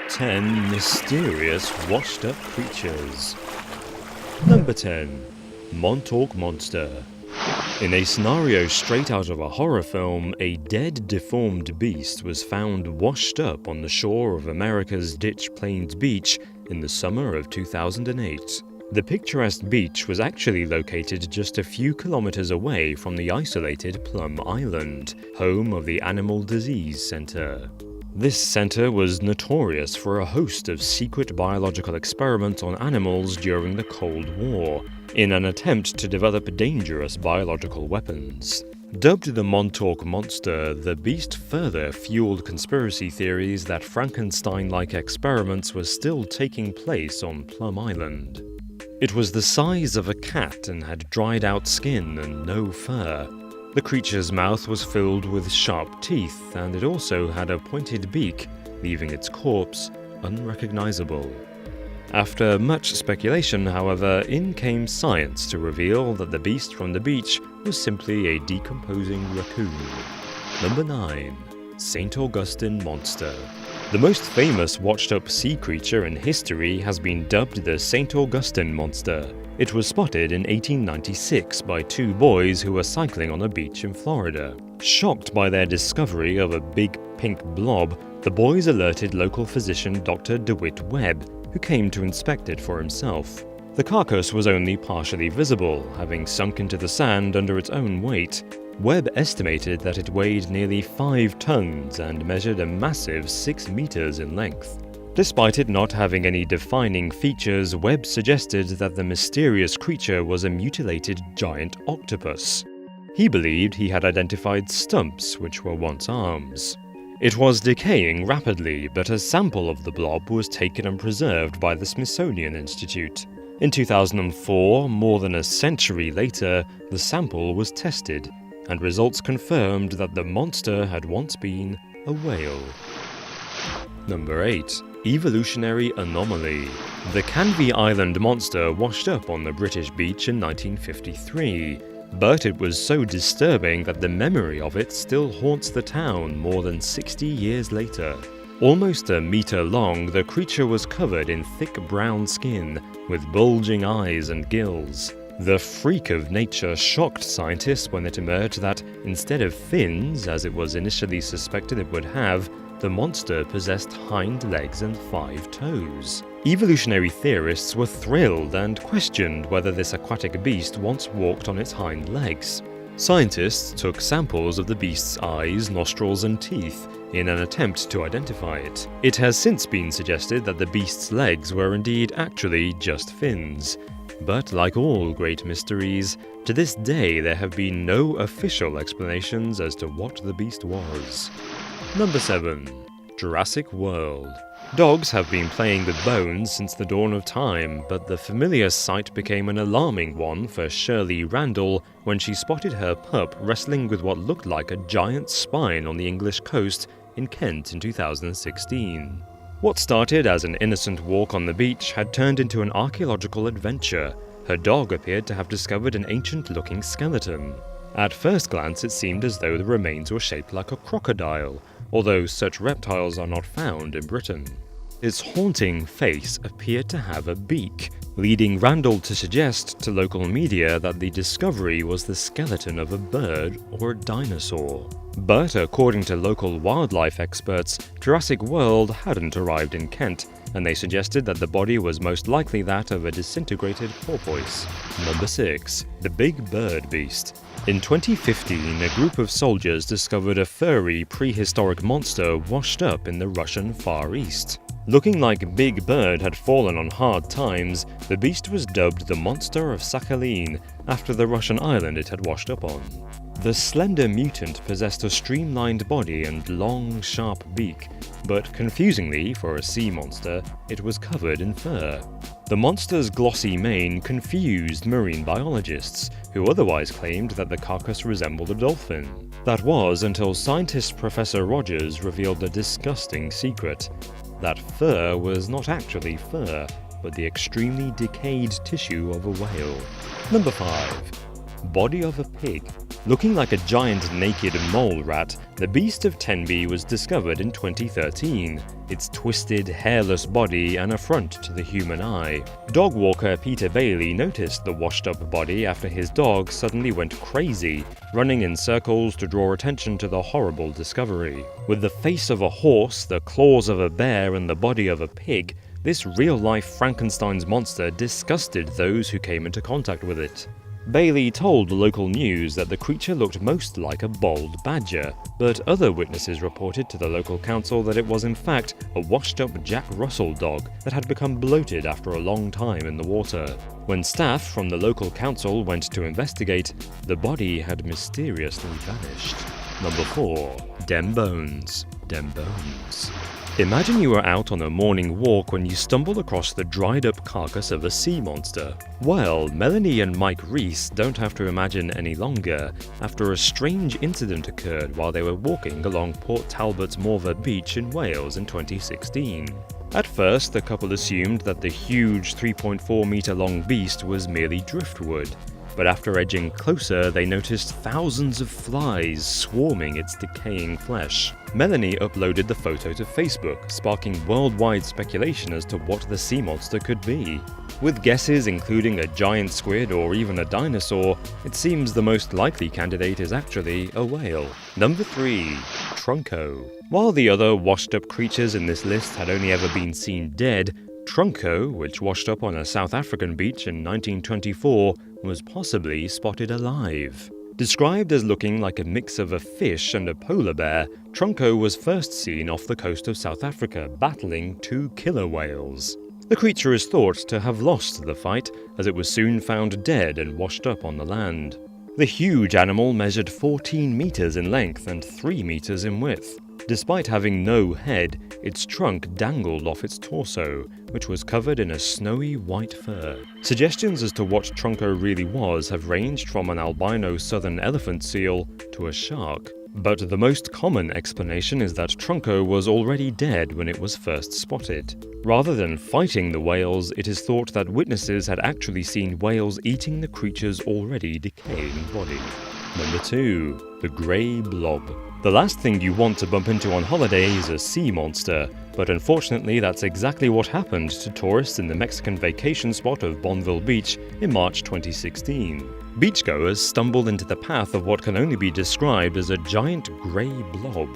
10 mysterious washed-up creatures. Number 10. Montauk Monster. In a scenario straight out of a horror film, a dead, deformed beast was found washed up on the shore of America's Ditch Plains Beach in the summer of 2008. The picturesque beach was actually located just a few kilometers away from the isolated Plum Island, home of the Animal Disease Center. This center was notorious for a host of secret biological experiments on animals during the Cold War, in an attempt to develop dangerous biological weapons. Dubbed the Montauk Monster, the beast further fueled conspiracy theories that Frankenstein-like experiments were still taking place on Plum Island. It was the size of a cat and had dried-out skin and no fur. The creature's mouth was filled with sharp teeth, and it also had a pointed beak, leaving its corpse unrecognizable. After much speculation, however, in came science to reveal that the beast from the beach was simply a decomposing raccoon. Number 9. St. Augustine Monster. The most famous washed-up sea creature in history has been dubbed the St. Augustine Monster. It was spotted in 1896 by two boys who were cycling on a beach in Florida. Shocked by their discovery of a big pink blob, the boys alerted local physician Dr. DeWitt Webb, who came to inspect it for himself. The carcass was only partially visible, having sunk into the sand under its own weight. Webb estimated that it weighed nearly 5 tons and measured a massive 6 meters in length. Despite it not having any defining features, Webb suggested that the mysterious creature was a mutilated giant octopus. He believed he had identified stumps, which were once arms. It was decaying rapidly, but a sample of the blob was taken and preserved by the Smithsonian Institute. In 2004, more than a century later, the sample was tested, and results confirmed that the monster had once been a whale. Number 8. Evolutionary Anomaly. The Canvey Island monster washed up on the British beach in 1953. But it was so disturbing that the memory of it still haunts the town more than 60 years later. Almost a meter long, the creature was covered in thick brown skin, with bulging eyes and gills. The freak of nature shocked scientists when it emerged that, instead of fins, as it was initially suspected it would have, the monster possessed hind legs and 5 toes. Evolutionary theorists were thrilled and questioned whether this aquatic beast once walked on its hind legs. Scientists took samples of the beast's eyes, nostrils, and teeth in an attempt to identify it. It has since been suggested that the beast's legs were indeed actually just fins. But like all great mysteries, to this day there have been no official explanations as to what the beast was. Number 7. Jurassic World. Dogs have been playing with bones since the dawn of time, but the familiar sight became an alarming one for Shirley Randall when she spotted her pup wrestling with what looked like a giant spine on the English coast in Kent in 2016. What started as an innocent walk on the beach had turned into an archaeological adventure. Her dog appeared to have discovered an ancient-looking skeleton. At first glance, it seemed as though the remains were shaped like a crocodile, although such reptiles are not found in Britain. Its haunting face appeared to have a beak, leading Randall to suggest to local media that the discovery was the skeleton of a bird or a dinosaur. But according to local wildlife experts, Jurassic World hadn't arrived in Kent, and they suggested that the body was most likely that of a disintegrated porpoise. Number 6. The Big Bird Beast. In 2015, a group of soldiers discovered a furry, prehistoric monster washed up in the Russian Far East. Looking like Big Bird had fallen on hard times, the beast was dubbed the Monster of Sakhalin, after the Russian island it had washed up on. The slender mutant possessed a streamlined body and long, sharp beak, but confusingly, for a sea monster, it was covered in fur. The monster's glossy mane confused marine biologists, who otherwise claimed that the carcass resembled a dolphin. That was until scientist Professor Rogers revealed a disgusting secret. That fur was not actually fur, but the extremely decayed tissue of a whale. Number 5. Body of a pig. Looking like a giant naked mole rat, the beast of Tenby was discovered in 2013. Its twisted, hairless body an affront to the human eye. Dog walker Peter Bailey noticed the washed-up body after his dog suddenly went crazy, running in circles to draw attention to the horrible discovery. With the face of a horse, the claws of a bear, and the body of a pig, this real-life Frankenstein's monster disgusted those who came into contact with it. Bailey told local news that the creature looked most like a bald badger, but other witnesses reported to the local council that it was in fact a washed-up Jack Russell dog that had become bloated after a long time in the water. When staff from the local council went to investigate, the body had mysteriously vanished. Number 4. Dem Bones. Imagine you are out on a morning walk when you stumble across the dried-up carcass of a sea monster. Well, Melanie and Mike Reese don't have to imagine any longer, after a strange incident occurred while they were walking along Port Talbot's Morva Beach in Wales in 2016. At first, the couple assumed that the huge 3.4-meter-long beast was merely driftwood. But after edging closer, they noticed thousands of flies swarming its decaying flesh. Melanie uploaded the photo to Facebook, sparking worldwide speculation as to what the sea monster could be. With guesses including a giant squid or even a dinosaur, it seems the most likely candidate is actually a whale. Number 3. Trunco. While the other washed-up creatures in this list had only ever been seen dead, Trunco, which washed up on a South African beach in 1924, was possibly spotted alive. Described as looking like a mix of a fish and a polar bear, Trunco was first seen off the coast of South Africa battling 2 killer whales. The creature is thought to have lost the fight, as it was soon found dead and washed up on the land. The huge animal measured 14 meters in length and 3 meters in width. Despite having no head, its trunk dangled off its torso, which was covered in a snowy white fur. Suggestions as to what Trunco really was have ranged from an albino southern elephant seal to a shark. But the most common explanation is that Trunco was already dead when it was first spotted. Rather than fighting the whales, it is thought that witnesses had actually seen whales eating the creature's already decaying body. Number 2. The Grey Blob. The last thing you want to bump into on holiday is a sea monster, but unfortunately that's exactly what happened to tourists in the Mexican vacation spot of Bonneville Beach in March 2016. Beachgoers stumbled into the path of what can only be described as a giant grey blob.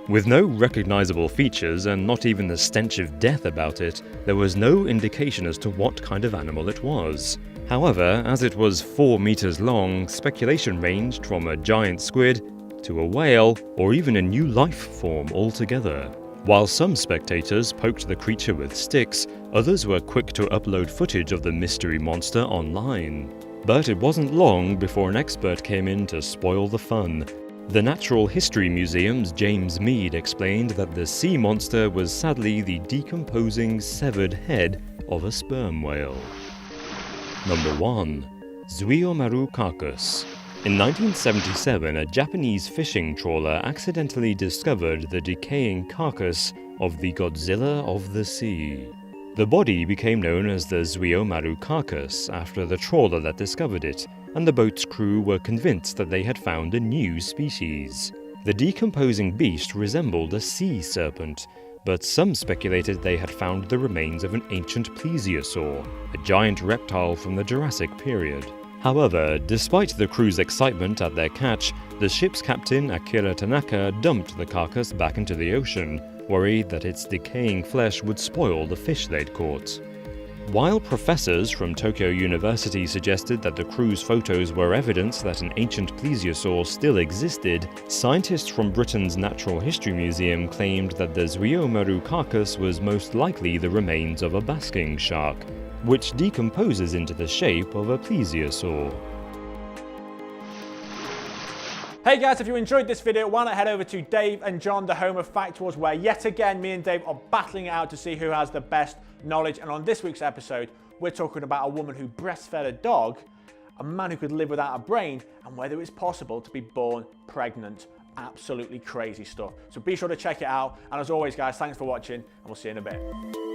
With no recognizable features and not even the stench of death about it, there was no indication as to what kind of animal it was. However, as it was 4 meters long, speculation ranged from a giant squid to a whale, or even a new life form altogether. While some spectators poked the creature with sticks, others were quick to upload footage of the mystery monster online. But it wasn't long before an expert came in to spoil the fun. The Natural History Museum's James Mead explained that the sea monster was sadly the decomposing severed head of a sperm whale. Number 1. Zuiomaru carcass. In 1977, a Japanese fishing trawler accidentally discovered the decaying carcass of the Godzilla of the sea. The body became known as the Zuiomaru carcass after the trawler that discovered it, and the boat's crew were convinced that they had found a new species. The decomposing beast resembled a sea serpent, but some speculated they had found the remains of an ancient plesiosaur, a giant reptile from the Jurassic period. However, despite the crew's excitement at their catch, the ship's captain Akira Tanaka dumped the carcass back into the ocean, worried that its decaying flesh would spoil the fish they'd caught. While professors from Tokyo University suggested that the crew's photos were evidence that an ancient plesiosaur still existed, scientists from Britain's Natural History Museum claimed that the Zuiomaru carcass was most likely the remains of a basking shark, which decomposes into the shape of a plesiosaur. Hey guys, if you enjoyed this video, why not head over to Dave and John, the home of Fact Wars, where yet again me and Dave are battling it out to see who has the best knowledge. And on this week's episode, we're talking about a woman who breastfed a dog, a man who could live without a brain, and whether it's possible to be born pregnant. Absolutely crazy stuff. So be sure to check it out. And as always guys, thanks for watching, and we'll see you in a bit.